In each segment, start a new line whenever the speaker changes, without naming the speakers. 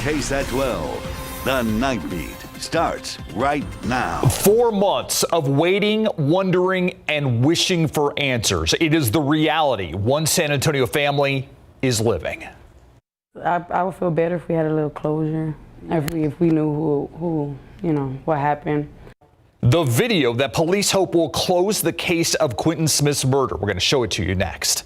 KSAT 12. The Nightbeat starts right now.
4 months of waiting, wondering, and wishing for answers. It is the reality one San Antonio family is living.
I would feel better if we had a little closure, if we knew who what happened.
The video that police hope will close the case of Quentin Smith's murder. We're going to show it to you next.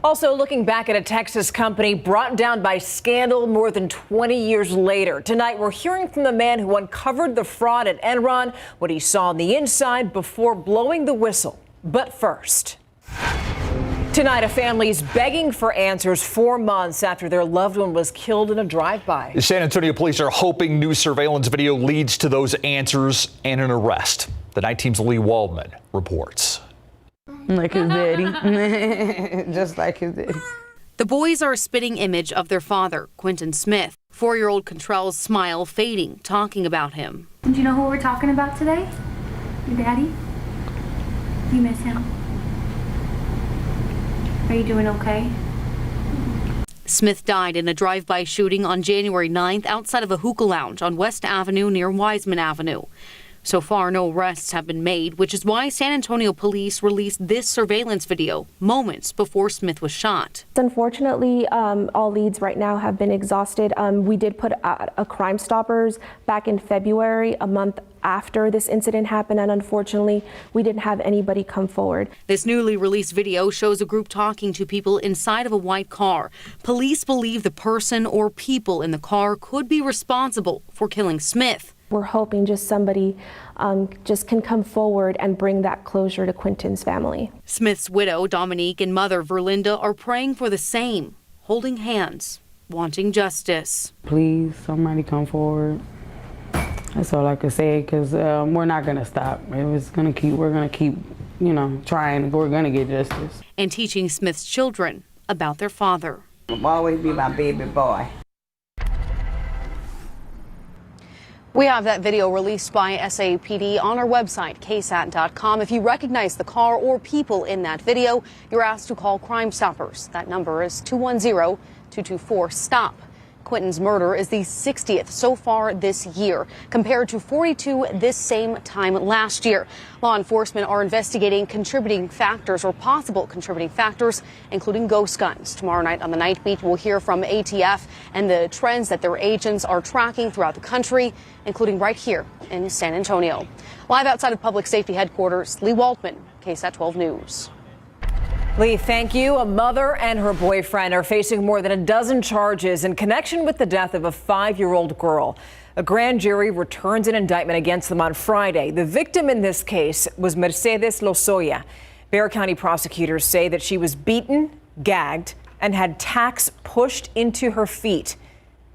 Also looking back at a Texas company brought down by scandal more than 20 years later. Tonight, we're hearing from the man who uncovered the fraud at Enron, what he saw on the inside before blowing the whistle. But first, tonight, a family is begging for answers 4 months after their loved one was killed in a drive-by.
The San Antonio police are hoping new surveillance video leads to those answers and an arrest. The Night Team's Lee Waldman reports.
Like his daddy, just like his daddy.
The boys are a spitting image of their father, Quentin Smith. 4-year-old Contrell's smile fading, talking about him.
Do you know who we're talking about today? Your daddy? You miss him? Are you doing okay?
Smith died in a drive-by shooting on January 9th outside of a hookah lounge on West Avenue near Wiseman Avenue. So far, no arrests have been made, which is why San Antonio police released this surveillance video moments before Smith was shot.
Unfortunately, all leads right now have been exhausted. We did put out a Crime Stoppers back in February, a month after this incident happened, and unfortunately, we didn't have anybody come forward.
This newly released video shows a group talking to people inside of a white car. Police believe the person or people in the car could be responsible for killing Smith.
We're hoping just somebody just can come forward and bring that closure to Quentin's family.
Smith's widow, Dominique, and mother, Verlinda, are praying for the same, holding hands, wanting justice.
Please, somebody come forward. That's all I can say, because we're not going to stop. We're going to keep, trying. We're going to get justice.
And teaching Smith's children about their father.
I'll always be my baby boy.
We have that video released by SAPD on our website, KSAT.com. If you recognize the car or people in that video, you're asked to call Crime Stoppers. That number is 210-224-STOP. Quentin's murder is the 60th so far this year, compared to 42 this same time last year. Law enforcement are investigating contributing factors or possible contributing factors, including ghost guns. Tomorrow night on the Nightbeat, we'll hear from ATF and the trends that their agents are tracking throughout the country, including right here in San Antonio. Live outside of Public Safety Headquarters, Lee Waldman, KSAT 12 News.
Lee, thank you. A mother and her boyfriend are facing more than a dozen charges in connection with the death of a 5-year-old girl. A grand jury returns an indictment against them on Friday. The victim in this case was Mercedes Lozoya. Bexar County prosecutors say that she was beaten, gagged, and had tacks pushed into her feet.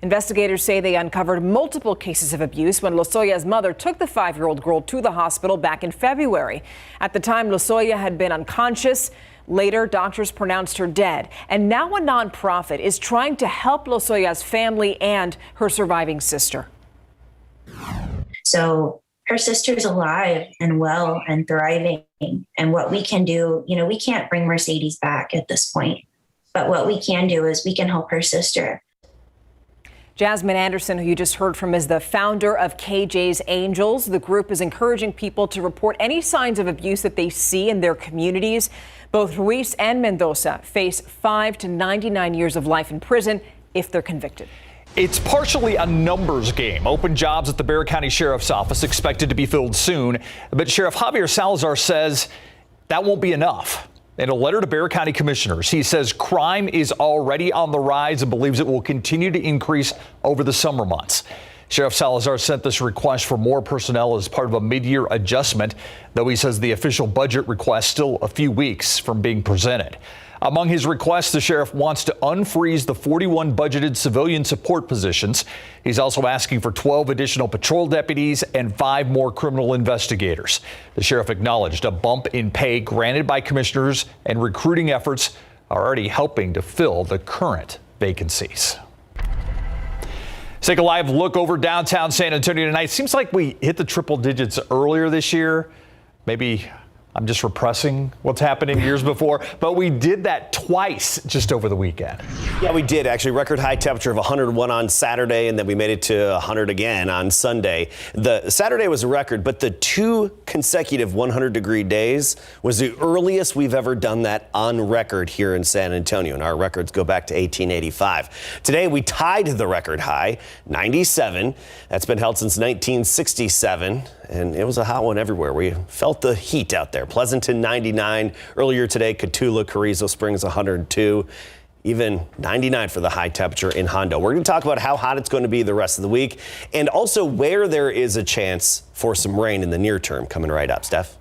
Investigators say they uncovered multiple cases of abuse when Lozoya's mother took the 5-year-old girl to the hospital back in February. At the time, Lozoya had been unconscious. Later, doctors pronounced her dead. And now a nonprofit is trying to help Lozoya's family and her surviving sister.
So her sister's alive and well and thriving. And what we can do, we can't bring Mercedes back at this point. But what we can do is we can help her sister.
Jasmine Anderson, who you just heard from, is the founder of KJ's Angels. The group is encouraging people to report any signs of abuse that they see in their communities. Both Ruiz and Mendoza face 5 to 99 years of life in prison if they're convicted.
It's partially a numbers game. Open jobs at the Bexar County Sheriff's Office expected to be filled soon. But Sheriff Javier Salazar says that won't be enough. In a letter to Bexar County commissioners, he says crime is already on the rise and believes it will continue to increase over the summer months. Sheriff Salazar sent this request for more personnel as part of a mid-year adjustment, though he says the official budget request still a few weeks from being presented. Among his requests, the sheriff wants to unfreeze the 41 budgeted civilian support positions. He's also asking for 12 additional patrol deputies and 5 more criminal investigators. The sheriff acknowledged a bump in pay granted by commissioners and recruiting efforts are already helping to fill the current vacancies. Let's take a live look over downtown San Antonio tonight. Seems like we hit the triple digits earlier this year. Maybe I'm just repressing what's happened in years before, but we did that twice just over the weekend.
Yeah, we did actually. Record high temperature of 101 on Saturday, and then we made it to 100 again on Sunday. The Saturday was a record, but the 2 consecutive 100-degree days was the earliest we've ever done that on record here in San Antonio, and our records go back to 1885. Today, we tied the record high, 97. That's been held since 1967, and it was a hot one everywhere. We felt the heat out there. Pleasanton 99 earlier today, Cotulla, Carrizo Springs 102, even 99 for the high temperature in Hondo. We're going to talk about how hot it's going to be the rest of the week and also where there is a chance for some rain in the near term. Coming right up. Steph.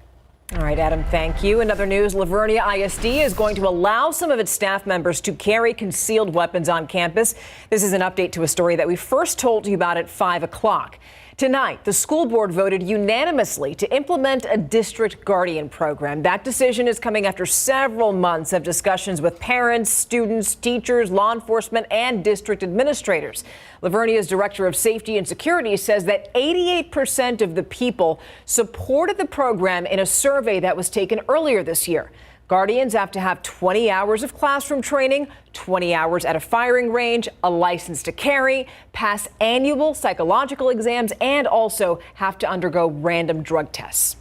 All right, Adam, thank you. In other news, Lavernia ISD is going to allow some of its staff members to carry concealed weapons on campus. This is an update to a story that we first told you about at 5 o'clock. Tonight, the school board voted unanimously to implement a district guardian program. That decision is coming after several months of discussions with parents, students, teachers, law enforcement, and district administrators. Lavernia's director of safety and security says that 88% of the people supported the program in a survey that was taken earlier this year. Guardians have to have 20 hours of classroom training, 20 hours at a firing range, a license to carry, pass annual psychological exams, and also have to undergo random drug tests.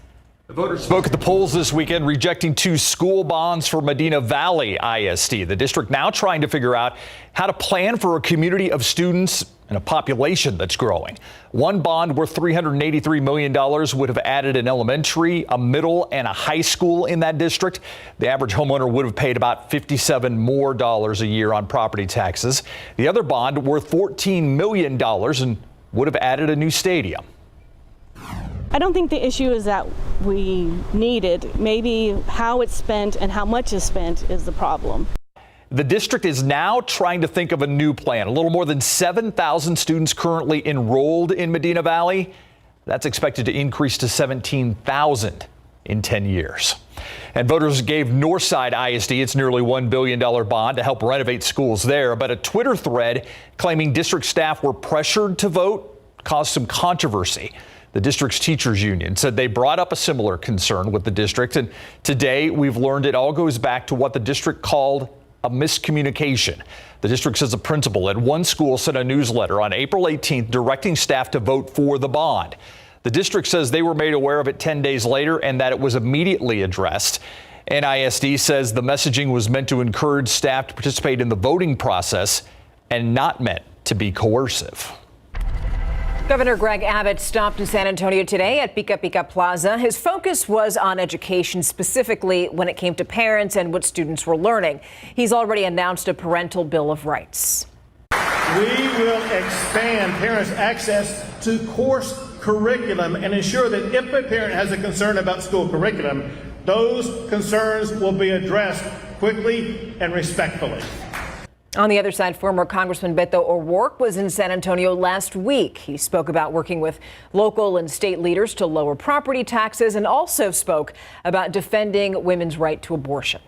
The voters spoke at the polls this weekend, rejecting 2 school bonds for Medina Valley ISD. The district now trying to figure out how to plan for a community of students and a population that's growing. One bond worth $383 million would have added an elementary, a middle, and a high school in that district. The average homeowner would have paid about $57 more a year on property taxes. The other bond worth $14 million and would have added a new stadium.
I don't think the issue is that we need it. Maybe how it's spent and how much is spent is the problem.
The district is now trying to think of a new plan. A little more than 7,000 students currently enrolled in Medina Valley. That's expected to increase to 17,000 in 10 years. And voters gave Northside ISD its nearly $1 billion bond to help renovate schools there. But a Twitter thread claiming district staff were pressured to vote caused some controversy. The district's teachers union said they brought up a similar concern with the district. And today we've learned it all goes back to what the district called a miscommunication. The district says a principal at one school sent a newsletter on April 18th directing staff to vote for the bond. The district says they were made aware of it 10 days later and that it was immediately addressed. NISD says the messaging was meant to encourage staff to participate in the voting process and not meant to be coercive.
Governor Greg Abbott stopped in San Antonio today at Pica Pica Plaza. His focus was on education, specifically when it came to parents and what students were learning. He's already announced a parental bill of rights.
We will expand parents' access to course curriculum and ensure that if a parent has a concern about school curriculum, those concerns will be addressed quickly and respectfully.
On the other side, former Congressman Beto O'Rourke was in San Antonio last week. He spoke about working with local and state leaders to lower property taxes and also spoke about defending women's right to abortion.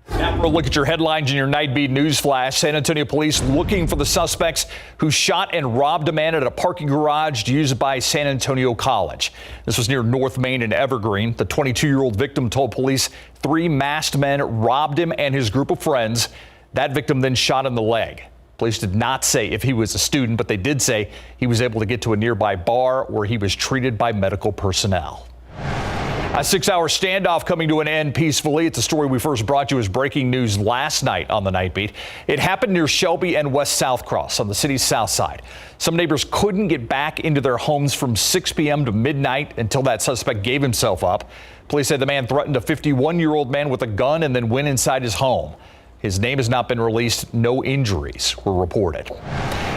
Now for a look at your headlines in your Nightbeat News Flash. San Antonio police looking for the suspects who shot and robbed a man at a parking garage used by San Antonio College. This was near North Main and Evergreen. The 22-year-old victim told police 3 masked men robbed him and his group of friends. That victim then shot in the leg. Police did not say if he was a student, but they did say he was able to get to a nearby bar where he was treated by medical personnel. A 6-hour standoff coming to an end peacefully. It's a story we first brought you as breaking news last night on the Nightbeat. It happened near Shelby and West South Cross on the city's south side. Some neighbors couldn't get back into their homes from 6 p.m. to midnight until that suspect gave himself up. Police say the man threatened a 51-year-old man with a gun and then went inside his home. His name has not been released. No injuries were reported.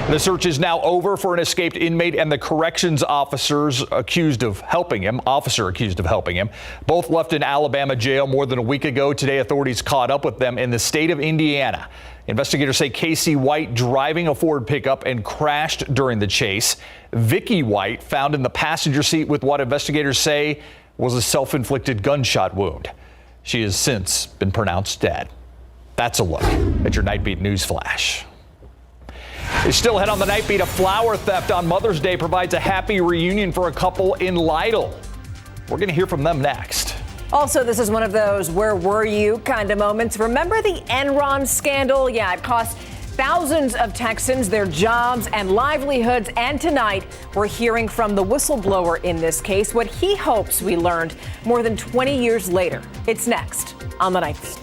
The search is now over for an escaped inmate and the corrections officer accused of helping him. Both left an Alabama jail more than a week ago. Today, authorities caught up with them in the state of Indiana. Investigators say Casey White driving a Ford pickup and crashed during the chase. Vicky White found in the passenger seat with what investigators say was a self-inflicted gunshot wound. She has since been pronounced dead. That's a look at your Nightbeat News Flash. It's still ahead on the Nightbeat. A flower theft on Mother's Day provides a happy reunion for a couple in Lytle. We're going to hear from them next.
Also, this is one of those where were you kind of moments. Remember the Enron scandal? Yeah, it cost thousands of Texans their jobs and livelihoods. And tonight, we're hearing from the whistleblower in this case, what he hopes we learned more than 20 years later. It's next on the Nightbeat.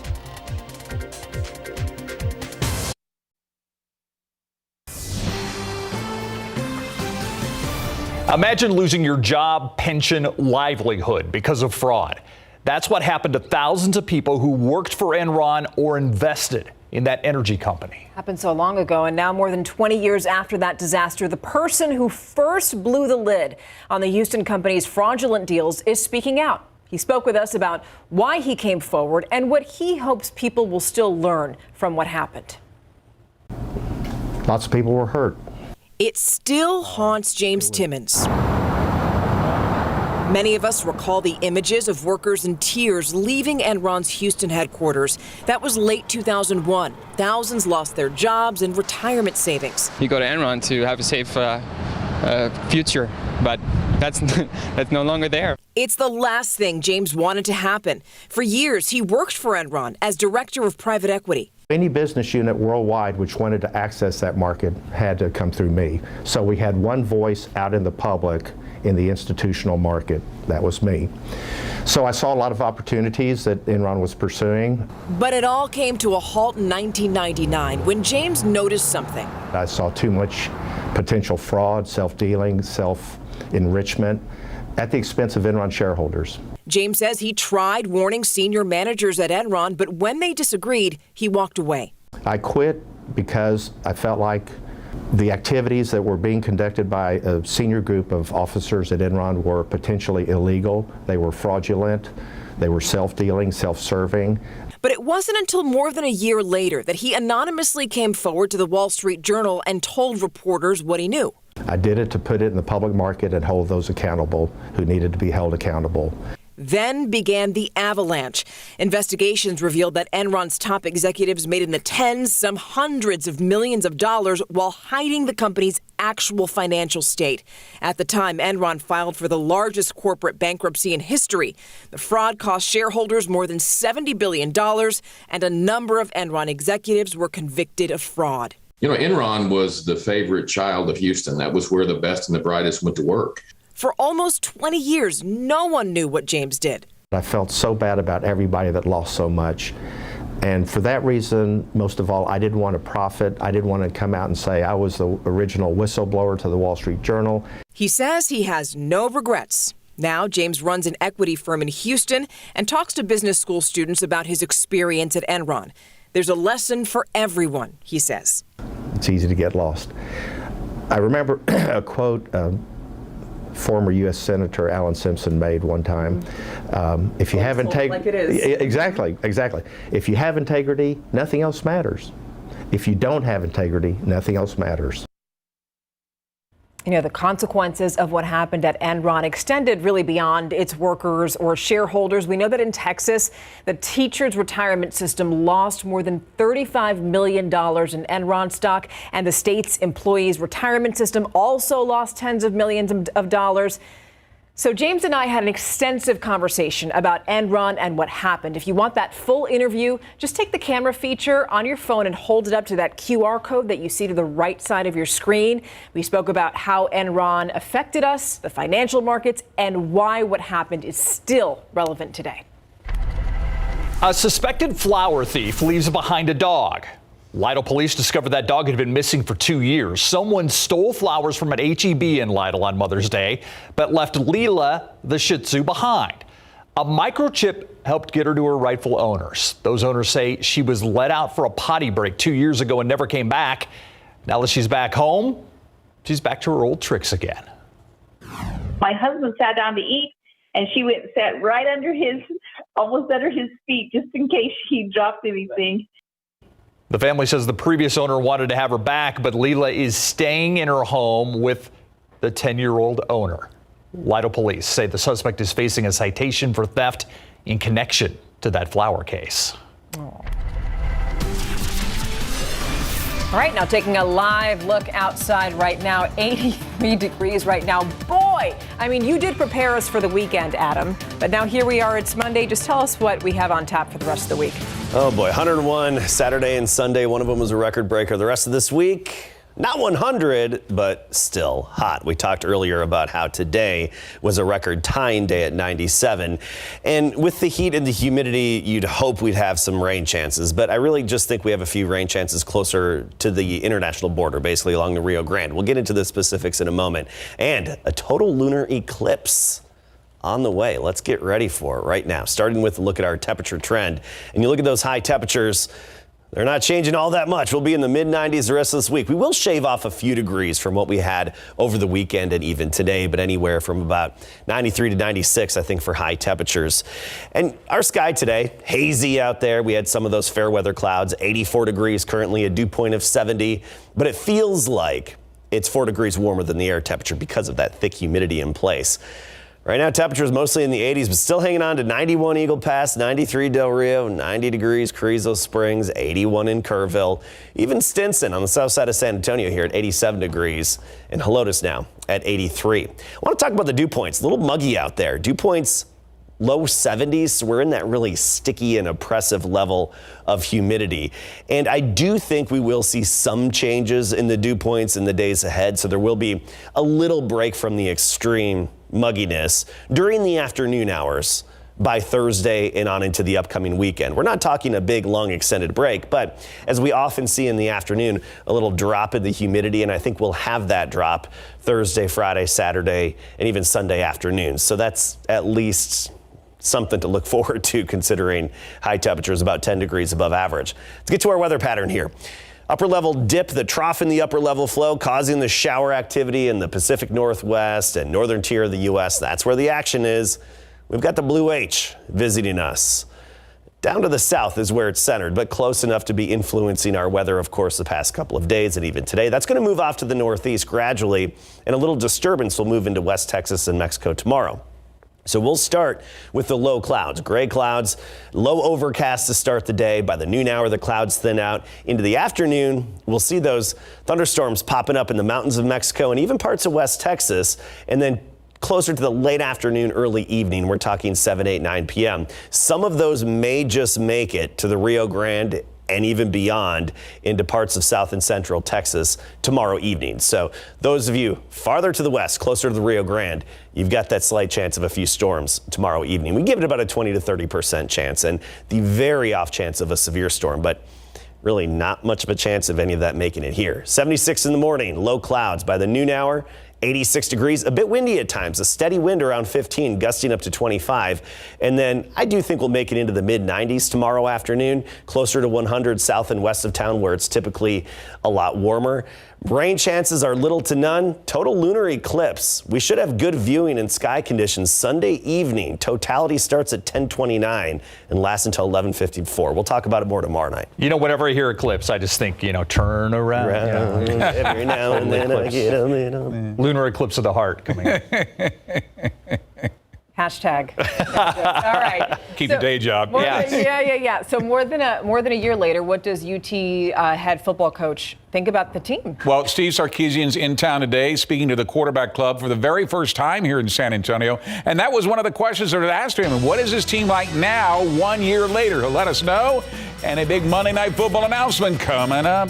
Imagine losing your job, pension, livelihood because of fraud. That's what happened to thousands of people who worked for Enron or invested in that energy company.
Happened so long ago, and now more than 20 years after that disaster, the person who first blew the lid on the Houston company's fraudulent deals is speaking out. He spoke with us about why he came forward and what he hopes people will still learn from what happened.
Lots of people were hurt.
It still haunts James Timmons. Many of us recall the images of workers in tears leaving Enron's Houston headquarters. That was late 2001. Thousands lost their jobs and retirement savings.
You go to Enron to have a safe future, but that's no longer there.
It's the last thing James wanted to happen. For years, he worked for Enron as director of private equity.
Any business unit worldwide which wanted to access that market had to come through me. So we had one voice out in the public in the institutional market. That was me. So I saw a lot of opportunities that Enron was pursuing.
But it all came to a halt in 1999 when James noticed something.
I saw too much potential fraud, self-dealing, self-enrichment at the expense of Enron shareholders.
James says he tried warning senior managers at Enron, but when they disagreed, he walked away.
I quit because I felt like the activities that were being conducted by a senior group of officers at Enron were potentially illegal. They were fraudulent. They were self-dealing, self-serving.
But it wasn't until more than a year later that he anonymously came forward to the Wall Street Journal and told reporters what he knew.
I did it to put it in the public market and hold those accountable who needed to be held accountable.
Then began the avalanche. Investigations revealed that Enron's top executives made in the tens, some hundreds of millions of dollars while hiding the company's actual financial state. At the time, Enron filed for the largest corporate bankruptcy in history. The fraud cost shareholders more than $70 billion, and a number of Enron executives were convicted of fraud.
You know, Enron was the favorite child of Houston. That was where the best and the brightest went to work.
For almost 20 years, no one knew what James did.
I felt so bad about everybody that lost so much. And for that reason, most of all, I didn't want to profit. I didn't want to come out and say I was the original whistleblower to the Wall Street Journal.
He says he has no regrets. Now, James runs an equity firm in Houston and talks to business school students about his experience at Enron. There's a lesson for everyone, he says.
It's easy to get lost. I remember a quote former U.S. Senator Alan Simpson made one time. If you have integrity, exactly. If you have integrity, nothing else matters. If you don't have integrity, nothing else matters.
You know, the consequences of what happened at Enron extended really beyond its workers or shareholders. We know that in Texas, the teachers' retirement system lost more than $35 million in Enron stock, and the state's employees' retirement system also lost tens of millions of dollars. So James and I had an extensive conversation about Enron and what happened. If you want that full interview, just take the camera feature on your phone and hold it up to that QR code that you see to the right side of your screen. We spoke about how Enron affected us, the financial markets, and why what happened is still relevant today.
A suspected flower thief leaves behind a dog. Lytle police discovered that dog had been missing for 2 years. Someone stole flowers from an H-E-B in Lytle on Mother's Day, but left Leela, the Shih Tzu, behind. A microchip helped get her to her rightful owners. Those owners say she was let out for a potty break 2 years ago and never came back. Now that she's back home, she's back to her old tricks again.
My husband sat down to eat, and she went and sat right under almost under his feet, just in case he dropped anything.
The family says the previous owner wanted to have her back, but Leela is staying in her home with the 10-year-old owner. Lytle police say the suspect is facing a citation for theft in connection to that flower case.
All right, now taking a live look outside right now, 83 degrees right now. Boy, I mean, you did prepare us for the weekend, Adam. But now here we are, it's Monday. Just tell us what we have on tap for the rest of the week.
Oh boy, 101 Saturday and Sunday. One of them was a record breaker. The rest of this week, not 100, but still hot. We talked earlier about how today was a record tying day at 97. And with the heat and the humidity, you'd hope we'd have some rain chances. But I really just think we have a few rain chances closer to the international border, basically along the Rio Grande. We'll get into the specifics in a moment. And a total lunar eclipse on the way. Let's get ready for it right now, starting with a look at our temperature trend. And you look at those high temperatures, they're not changing all that much. We'll be in the mid-90s the rest of this week. We will shave off a few degrees from what we had over the weekend and even today, but anywhere from about 93 to 96, I think, for high temperatures. And our sky today, hazy out there. We had some of those fair weather clouds, 84 degrees currently, a dew point of 70, but it feels like it's 4 degrees warmer than the air temperature because of that thick humidity in place. Right now, temperatures mostly in the 80s, but still hanging on to 91 Eagle Pass, 93 Del Rio, 90 degrees Carrizo Springs, 81 in Kerrville. Even Stinson on the south side of San Antonio here at 87 degrees, and Helotes now at 83. I want to talk about the dew points. A little muggy out there. Dew points low 70s, so we're in that really sticky and oppressive level of humidity. And I do think we will see some changes in the dew points in the days ahead, so there will be a little break from the extreme mugginess during the afternoon hours by Thursday and on into the upcoming weekend. We're not talking a big, long, extended break, but as we often see in the afternoon, a little drop in the humidity, and I think we'll have that drop Thursday, Friday, Saturday, and even Sunday afternoon. So that's at least something to look forward to, considering high temperatures about 10 degrees above average. Let's get to our weather pattern here. Upper level dip, the trough in the upper level flow causing the shower activity in the Pacific Northwest and northern tier of the U.S. That's where the action is. We've got the blue H visiting us. Down to the south is where it's centered, but close enough to be influencing our weather, of course, the past couple of days and even today. That's going to move off to the northeast gradually, and a little disturbance will move into West Texas and Mexico tomorrow. So we'll start with the low clouds, gray clouds, low overcast to start the day. By the noon hour, the clouds thin out. Into the afternoon, we'll see those thunderstorms popping up in the mountains of Mexico and even parts of West Texas. And then closer to the late afternoon, early evening, we're talking 7, 8, 9 p.m. Some of those may just make it to the Rio Grande and even beyond into parts of south and central Texas tomorrow evening. So those of you farther to the west, closer to the Rio Grande, you've got that slight chance of a few storms tomorrow evening. We give it about a 20 to 30% chance, and the very off chance of a severe storm, but really not much of a chance of any of that making it here. 76 in the morning, low clouds. By the noon hour, 86 degrees, a bit windy at times, a steady wind around 15, gusting up to 25. And then I do think we'll make it into the mid-90s tomorrow afternoon, closer to 100 south and west of town where it's typically a lot warmer. Rain chances are little to none. Total lunar eclipse. We should have good viewing and sky conditions Sunday evening. Totality starts at 10:29 and lasts until 11:54. We'll talk about it more tomorrow night.
You know, whenever I hear eclipse, I just think, turn around.
Every now and then I get a little.
Lunar eclipse of the heart coming up.
Hashtag. All right.
Keep your day job.
Yeah. So more than a year later, what does UT head football coach think about the team?
Well, Steve Sarkisian's in town today speaking to the quarterback club for the very first time here in San Antonio. And that was one of the questions that was asked to him. What is his team like now, 1 year later? He'll let us know. And a big Monday Night Football announcement coming up.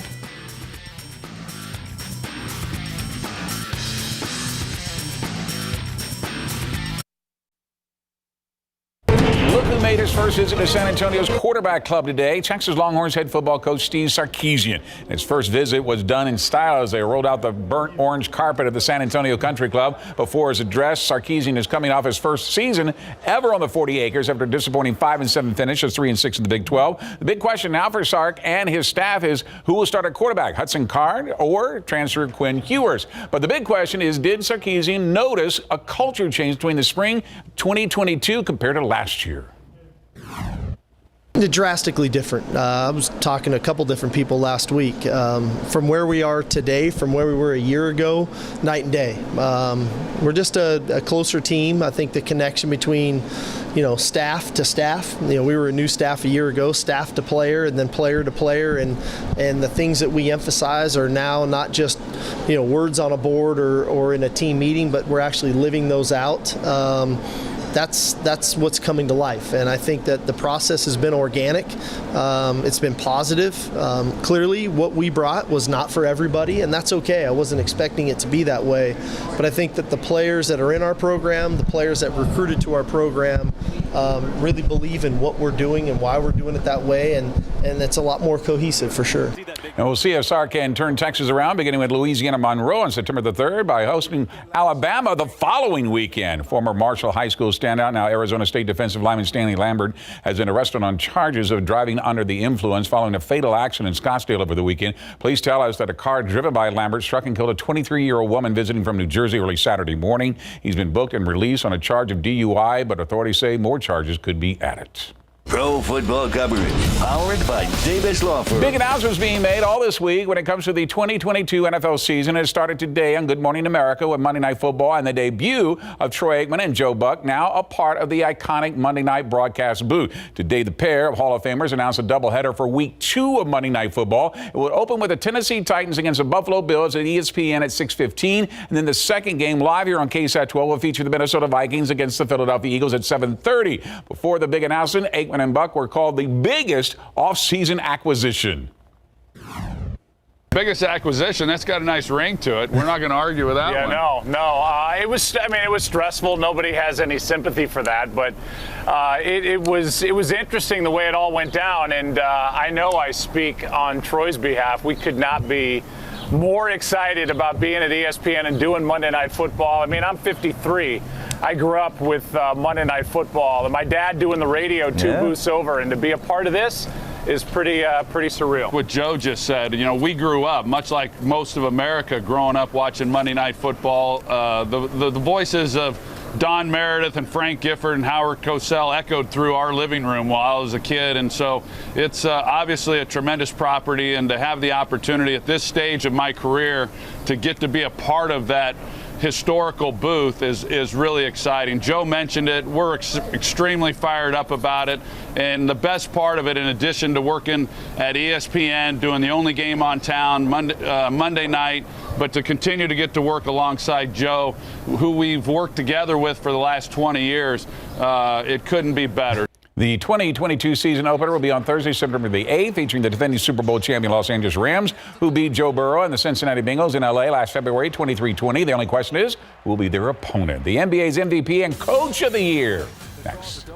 Made his first visit to San Antonio's quarterback club today. Texas Longhorns head football coach Steve Sarkisian. His first visit was done in style as they rolled out the burnt orange carpet at the San Antonio Country Club. Before his address, Sarkisian is coming off his first season ever on the 40 acres after a disappointing 5-7 finish, as 3-6 in the Big 12. The big question now for Sark and his staff is who will start at quarterback, Hudson Card or transfer Quinn Ewers? But the big question is, did Sarkisian notice a culture change between the spring 2022 compared to last year?
Drastically different. I was talking to a couple different people last week. From where we are today, from where we were a year ago, night and day. We're just a closer team. I think the connection between, staff to staff. We were a new staff a year ago, staff to player, and then player to player, and the things that we emphasize are now not just, words on a board or in a team meeting, but we're actually living those out. That's what's coming to life, and I think that the process has been organic. It's been positive. Clearly, what we brought was not for everybody, and that's okay. I wasn't expecting it to be that way, but I think that the players that are in our program, the players that recruited to our program, really believe in what we're doing and why we're doing it that way, and it's a lot more cohesive for sure.
And we'll see if SAR can turn Texas around, beginning with Louisiana Monroe on September the 3rd by hosting Alabama the following weekend. Former Marshall High School standout, now Arizona State defensive lineman Stanley Lambert, has been arrested on charges of driving under the influence following a fatal accident in Scottsdale over the weekend. Police tell us that a car driven by Lambert struck and killed a 23-year-old woman visiting from New Jersey early Saturday morning. He's been booked and released on a charge of DUI, but authorities say more charges could be added.
Pro football coverage powered by Davis Law Firm.
Big announcements being made all this week when it comes to the 2022 NFL season. It started today on Good Morning America with Monday Night Football and the debut of Troy Aikman and Joe Buck, now a part of the iconic Monday Night broadcast booth. Today, the pair of Hall of Famers announced a doubleheader for Week 2 of Monday Night Football. It will open with the Tennessee Titans against the Buffalo Bills at ESPN at 6:15, and then the second game live here on KSAT 12 will feature the Minnesota Vikings against the Philadelphia Eagles at 7:30. Before the big announcement, Aikman and Buck were called the biggest off-season acquisition.
Biggest acquisition, that's got a nice ring to it. We're not going to argue with that one.
It was stressful. Nobody has any sympathy for that, but it was interesting the way it all went down, and I know I speak on Troy's behalf. We could not be more excited about being at ESPN and doing Monday Night Football. I mean, I'm 53. I grew up with Monday Night Football, and my dad doing the radio 2 booths over, and to be a part of this is pretty surreal.
What Joe just said, we grew up, much like most of America, growing up watching Monday Night Football. The voices of Don Meredith and Frank Gifford and Howard Cosell echoed through our living room while I was a kid, and so it's obviously a tremendous property, and to have the opportunity at this stage of my career to get to be a part of that historical booth is really exciting. Joe mentioned it. We're extremely fired up about it, and the best part of it, in addition to working at ESPN, doing the only game on town Monday night, but to continue to get to work alongside Joe, who we've worked together with for the last 20 years, it couldn't be better.
The 2022 season opener will be on Thursday, September the 8th, featuring the defending Super Bowl champion Los Angeles Rams, who beat Joe Burrow and the Cincinnati Bengals in L.A. last February, 23-20. The only question is, who will be their opponent? The NBA's MVP and Coach of the Year. Next.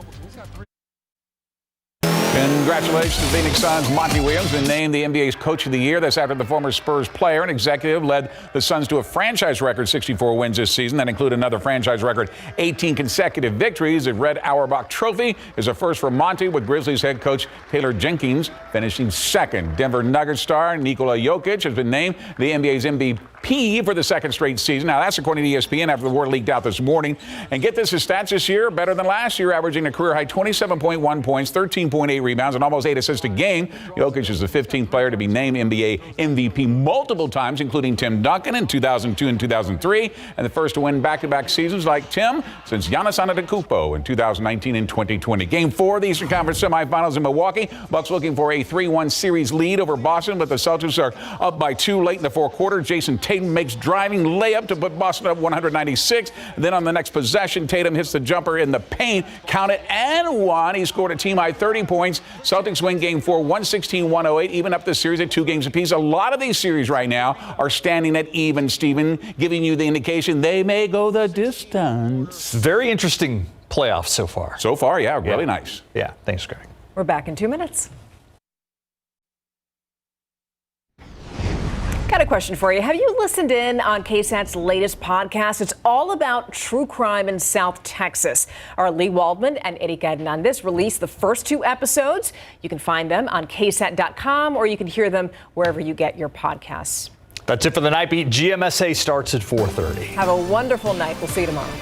Congratulations to Phoenix Suns' Monty Williams, been named the NBA's Coach of the Year. That's after the former Spurs player and executive led the Suns to a franchise record 64 wins this season. That include another franchise record 18 consecutive victories. The Red Auerbach Trophy is a first for Monty, with Grizzlies head coach Taylor Jenkins finishing second. Denver Nuggets star Nikola Jokic has been named the NBA's MVP for the second straight season. Now, that's according to ESPN after the word leaked out this morning. And get this, his stats this year better than last year, averaging a career-high 27.1 points, 13.8 rebounds, and almost 8 assists a game. Jokic is the 15th player to be named NBA MVP multiple times, including Tim Duncan in 2002 and 2003, and the first to win back-to-back seasons like Tim since Giannis Antetokounmpo in 2019 and 2020. Game 4 of the Eastern Conference semifinals in Milwaukee. Bucks looking for a 3-1 series lead over Boston, but the Celtics are up by 2 late in the fourth quarter. Jason Tatum makes driving layup to put Boston up 196. Then on the next possession, Tatum hits the jumper in the paint, count it, and one. He scored a team-high 30 points. Celtics win Game 4, 116-108, even up the series at 2 games apiece. A lot of these series right now are standing at even, Stephen, giving you the indication they may go the distance.
Very interesting playoffs so far.
So far, yeah, really nice.
Yeah, thanks, Greg.
We're back in 2 minutes. Got a question for you. Have you listened in on KSAT's latest podcast? It's all about true crime in South Texas. Our Lee Waldman and Erika Hernandez released the first 2 episodes. You can find them on KSAT.com, or you can hear them wherever you get your podcasts.
That's it for the Nightbeat. GMSA starts at 4:30.
Have a wonderful night. We'll see you tomorrow.